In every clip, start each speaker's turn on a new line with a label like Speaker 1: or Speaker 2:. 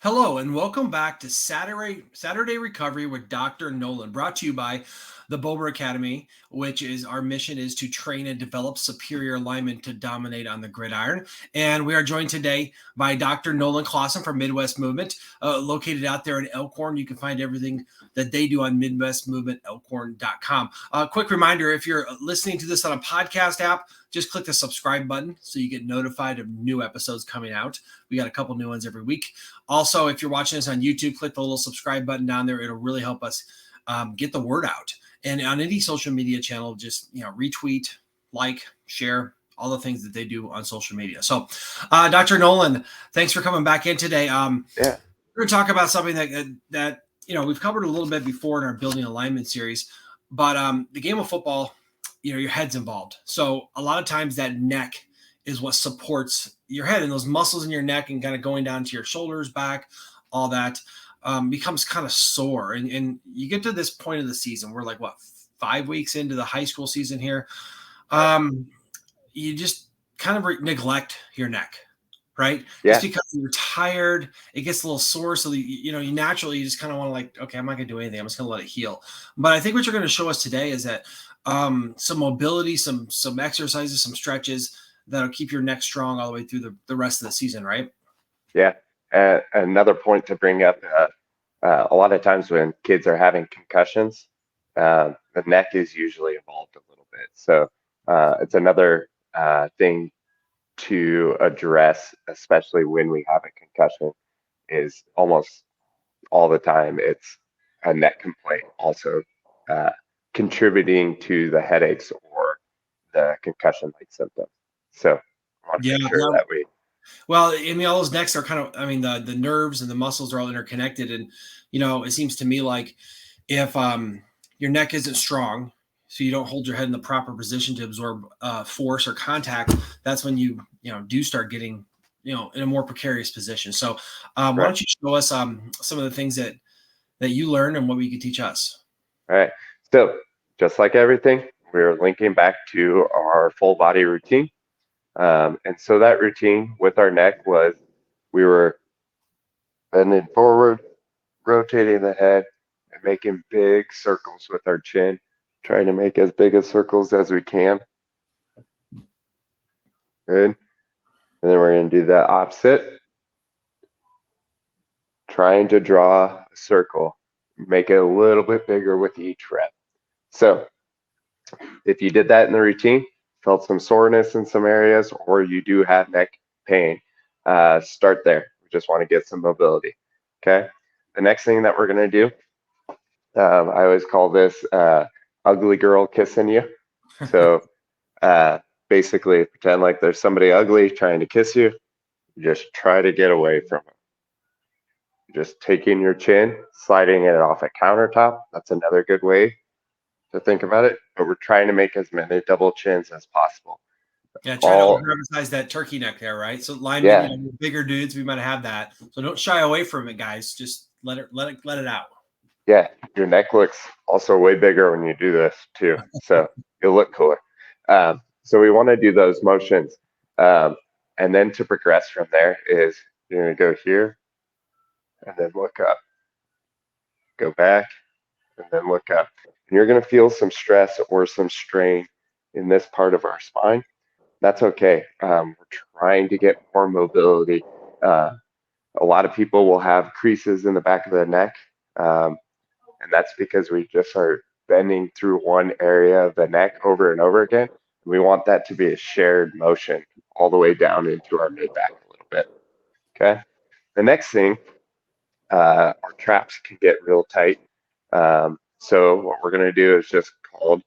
Speaker 1: Hello and welcome back to Saturday Recovery with Dr. Nolan, brought to you by the Bober Academy, which is our mission is to train and develop superior linemen to dominate on the gridiron. And we are joined today by Dr. Nolan Clausen from Midwest Movement, located out there in Elkhorn. You can find everything that they do on midwestmovementelkhorn.com. Quick reminder, if you're listening to this on a podcast app, just click the subscribe button so you get notified of new episodes coming out. We got a couple new ones every week. Also, if you're watching this on YouTube, click the little subscribe button down there. It'll really help us get the word out. And on any social media channel, just retweet, like, share, all the things that they do on social media. So, Dr. Nolan, thanks for coming back in today.
Speaker 2: Yeah.
Speaker 1: We're going to talk about something that we've covered a little bit before in our Building Alignment series, but the game of football, your head's involved. So a lot of times that neck is what supports your head, and those muscles in your neck and kind of going down to your shoulders, back, all that becomes kind of sore. And you get to this point of the season, we're like, 5 weeks into the high school season here. You just kind of neglect your neck, right?
Speaker 2: Yeah.
Speaker 1: Just because you're tired, it gets a little sore. So, you naturally, you just kind of want to like, okay, I'm not going to do anything. I'm just going to let it heal. But I think what you're going to show us today is that some mobility, some exercises, some stretches that'll keep your neck strong all the way through the rest of the season, right?
Speaker 2: Yeah. Another point to bring up, a lot of times when kids are having concussions, the neck is usually involved a little bit. So it's another thing to address, especially when we have a concussion, is almost all the time it's a neck complaint also contributing to the headaches or the concussion-like symptoms. So I want to make sure that we.
Speaker 1: Well, all those necks are kind of, the nerves and the muscles are all interconnected. And, it seems to me like if your neck isn't strong, so you don't hold your head in the proper position to absorb force or contact, that's when you do start getting, in a more precarious position. So why don't you show us some of the things that you learned and what we could teach us?
Speaker 2: All right. So just like everything, we're linking back to our full body routine. And so that routine with our neck was we were bending forward, rotating the head, and making big circles with our chin, trying to make as big as circles as we can. Good. And then we're going to do the opposite. Trying to draw a circle, make it a little bit bigger with each rep. So if you did that in the routine, felt some soreness in some areas, or you do have neck pain, start there. We just want to get some mobility. Okay. The next thing that we're going to do, I always call this ugly girl kissing you. So basically, pretend like there's somebody ugly trying to kiss you. Just try to get away from them. Just taking your chin, sliding it off a countertop. That's another good way to think about it. But we're trying to make as many double chins as possible.
Speaker 1: Yeah, try to emphasize that turkey neck there, right? So linemen, bigger dudes, we might have that. So don't shy away from it, guys. Just let it out.
Speaker 2: Yeah, your neck looks also way bigger when you do this too. So you'll look cooler. So we want to do those motions. And then to progress from there is you're going to go here and then look up, go back and then look up. And you're going to feel some stress or some strain in this part of our spine. That's okay. We're trying to get more mobility. A lot of people will have creases in the back of the neck. And that's because we just are bending through one area of the neck over and over again. We want that to be a shared motion all the way down into our mid back a little bit. Okay. The next thing, our traps can get real tight. So what we're going to do is just called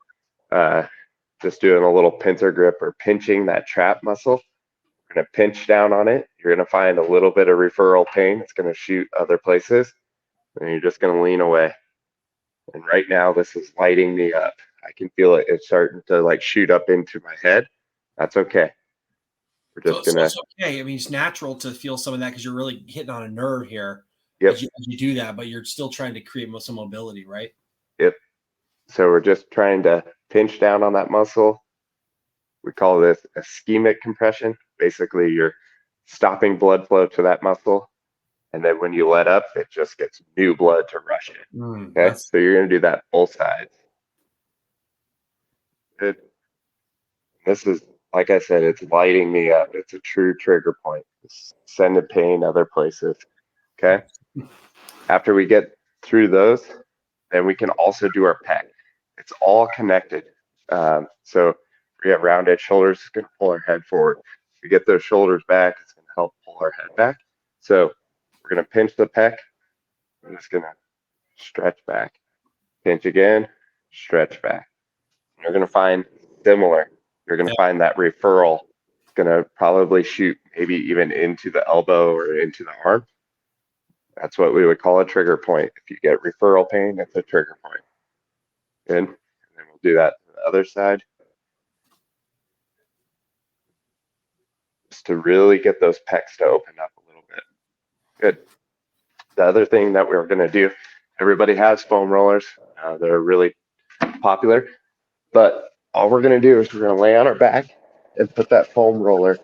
Speaker 2: just doing a little pincer grip or pinching that trap muscle. We're going to pinch down on it. You're going to find a little bit of referral pain. It's going to shoot other places. And you're just going to lean away. And right now, this is lighting me up. I can feel it. It's starting to like shoot up into my head. That's okay. We're just gonna.
Speaker 1: It's okay. It's natural to feel some of that because you're really hitting on a nerve here.
Speaker 2: Yep.
Speaker 1: As you do that, but you're still trying to create some mobility, right?
Speaker 2: Yep. So we're just trying to pinch down on that muscle. We call this ischemic compression. Basically, you're stopping blood flow to that muscle And then when you let up, it just gets new blood to rush in. Okay,
Speaker 1: That's
Speaker 2: so you're going to do that both sides. Good. This is, like I said, it's lighting me up. It's a true trigger point. It's sending pain other places. Okay. After we get through those, then we can also do our pec. It's all connected. So we have rounded shoulders, it's going to pull our head forward. If we get those shoulders back, it's going to help pull our head back. So we're going to pinch the pec. We're just going to stretch back. Pinch again, stretch back. You're going to find similar. You're going to find that referral. It's going to probably shoot maybe even into the elbow or into the arm. That's what we would call a trigger point. If you get referral pain, that's a trigger point. Good. And then we'll do that to the other side. Just to really get those pecs to open up a little bit. Good. The other thing that we're going to do, everybody has foam rollers. They're really popular. But all we're going to do is we're going to lay on our back and put that foam roller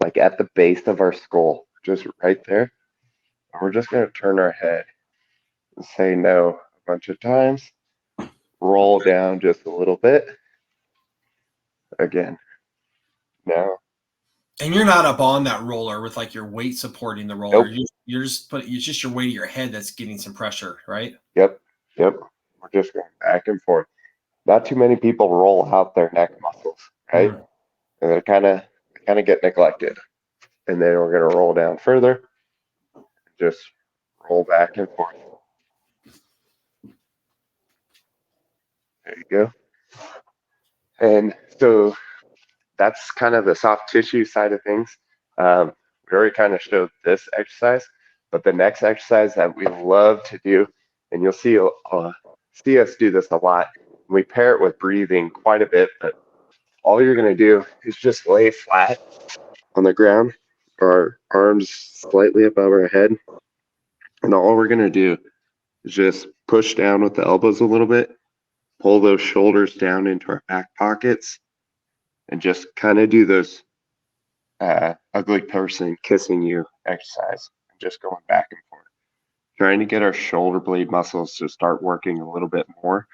Speaker 2: like at the base of our skull, just right there. And we're just going to turn our head and say no a bunch of times. Roll down just a little bit. Again, no.
Speaker 1: And you're not up on that roller with like your weight supporting the roller.
Speaker 2: Nope.
Speaker 1: You're just it's just your weight of your head that's getting some pressure, right?
Speaker 2: Yep. We're just going back and forth. Not too many people roll out their neck muscles, right?
Speaker 1: Mm.
Speaker 2: And they kind of get neglected. And then we're going to roll down further. Just roll back and forth. There you go. And so that's kind of the soft tissue side of things. We already kind of showed this exercise, but the next exercise that we love to do, and you'll see us do this a lot. We pair it with breathing quite a bit, but all you're going to do is just lay flat on the ground, our arms slightly above our head, and all we're going to do is just push down with the elbows a little bit, pull those shoulders down into our back pockets, and just kind of do those ugly person kissing you exercise, just going back and forth, trying to get our shoulder blade muscles to start working a little bit more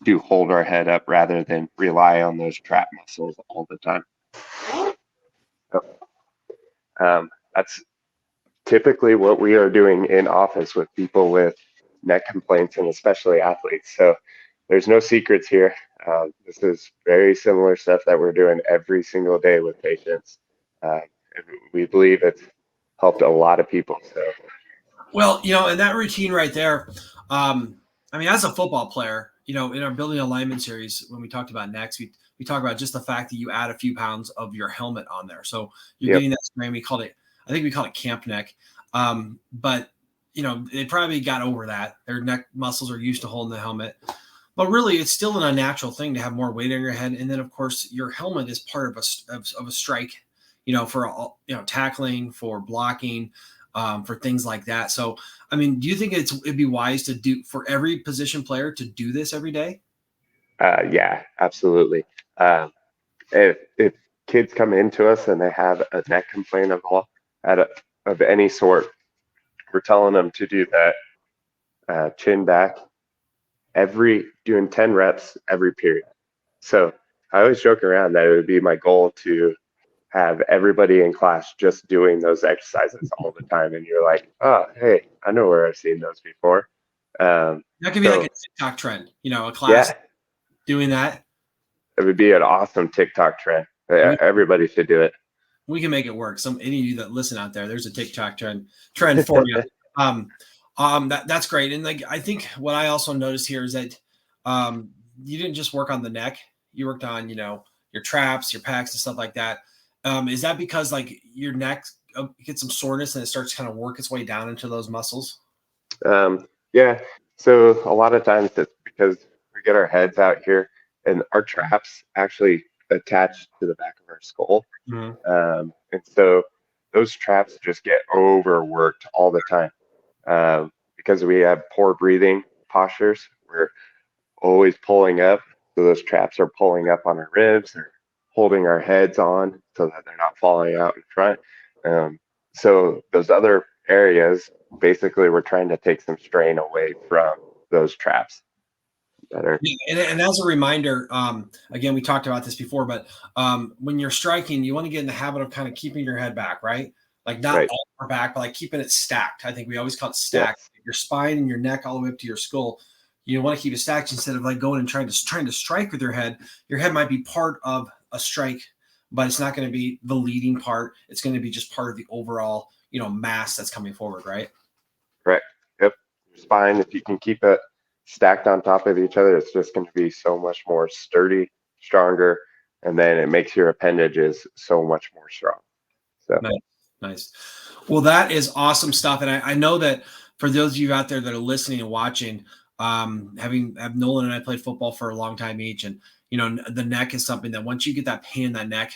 Speaker 2: to hold our head up rather than rely on those trap muscles all the time. So, that's typically what we are doing in office with people with neck complaints and especially athletes. So there's no secrets here. This is very similar stuff that we're doing every single day with patients. We believe it's helped a lot of people. So,
Speaker 1: Well, and that routine right there, I mean, as a football player, in our building alignment series, when we talked about necks, we talk about just the fact that you add a few pounds of your helmet on there. So you're
Speaker 2: yep.
Speaker 1: getting that strain. I think we call it camp neck. But they probably got over that. Their neck muscles are used to holding the helmet. But really, it's still an unnatural thing to have more weight on your head. And then, of course, your helmet is part of a strike, for tackling, for blocking, for things like that. So, I mean, do you think it'd be wise to do for every position player to do this every day?
Speaker 2: Yeah, absolutely. If kids come into us and they have a neck complaint of any sort, we're telling them to do that chin back doing 10 reps every period. So I always joke around that it would be my goal to have everybody in class just doing those exercises all the time. And you're like, oh, hey, I know where I've seen those before.
Speaker 1: That could be like a TikTok trend, a class doing that.
Speaker 2: It would be an awesome TikTok trend. Everybody should do it.
Speaker 1: We can make it work. Any of you that listen out there, there's a TikTok trend for you. That's great. And like, I think what I also noticed here is that you didn't just work on the neck. You worked on, your traps, your packs and stuff like that. Is that because like your neck gets some soreness and it starts to kind of work its way down into those muscles?
Speaker 2: Yeah. So a lot of times it's because we get our heads out here and our traps actually attach to the back of our skull.
Speaker 1: Mm-hmm.
Speaker 2: And so those traps just get overworked all the time because we have poor breathing postures. We're always pulling up. So those traps are pulling up on our ribs. They're holding our heads on so that they're not falling out in front. So those other areas basically we're trying to take some strain away from those traps that are
Speaker 1: Yeah, and as a reminder, again, we talked about this before, but when you're striking, you want to get in the habit of kind of keeping your head back, right? Like not
Speaker 2: right.
Speaker 1: all far back, but like keeping it stacked. I think we always call it stacked.
Speaker 2: Yes.
Speaker 1: Your spine and your neck all the way up to your skull. You want to keep it stacked instead of like going and trying to strike with your head. Your head might be part of a strike, but it's not going to be the leading part. It's going to be just part of the overall, mass that's coming forward, right?
Speaker 2: Correct. Yep. Your spine, if you can keep it stacked on top of each other, it's just going to be so much more sturdy, stronger, and then it makes your appendages so much more strong. So
Speaker 1: Nice. Nice. Well, that is awesome stuff. And I know that for those of you out there that are listening and watching, have Nolan and I played football for a long time each. And, the neck is something that once you get that pain in that neck,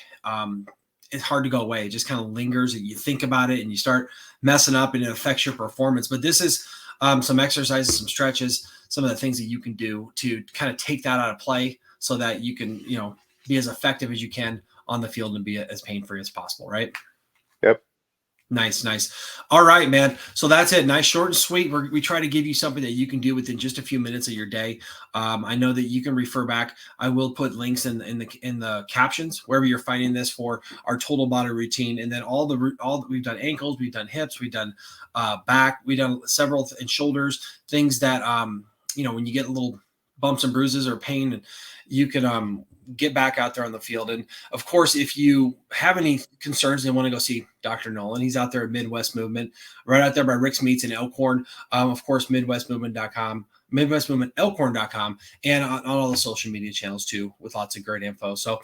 Speaker 1: it's hard to go away. It just kind of lingers and you think about it and you start messing up and it affects your performance. But this is some exercises, some stretches, some of the things that you can do to kind of take that out of play so that you can, be as effective as you can on the field and be as pain-free as possible. Right.
Speaker 2: yep.
Speaker 1: Nice, nice. All right, man. So that's it. Nice, short and sweet. We try to give you something that you can do within just a few minutes of your day. I know that you can refer back. I will put links in the captions wherever you're finding this for our total body routine, and then all we've done ankles, we've done hips, we've done back, we've done several and shoulders things that when you get little bumps and bruises or pain, and you can get back out there on the field. And of course, if you have any concerns and want to go see Dr. Nolan, he's out there at Midwest Movement, right out there by Rick's Meats in Elkhorn. Of course, MidwestMovement.com, MidwestMovementElkhorn.com, and on all the social media channels too, with lots of great info. So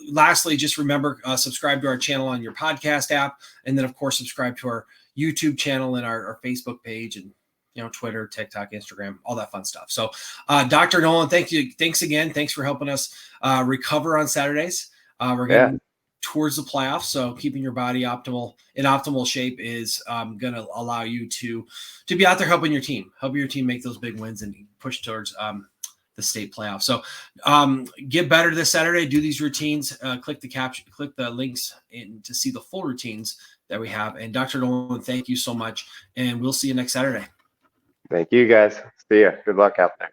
Speaker 1: lastly, just remember, subscribe to our channel on your podcast app. And then of course, subscribe to our YouTube channel and our Facebook page, and Twitter, TikTok, Instagram, all that fun stuff. So Dr. Nolan, thank you. Thanks again. Thanks for helping us recover on Saturdays. We're getting towards the playoffs, so keeping your body in optimal shape is going to allow you to be out there helping your team make those big wins and push towards the state playoffs. So get better this Saturday. Do these routines. Click the links in to see the full routines that we have. And Dr. Nolan, thank you so much, and we'll see you next Saturday.
Speaker 2: Thank you guys. See ya. Good luck out there.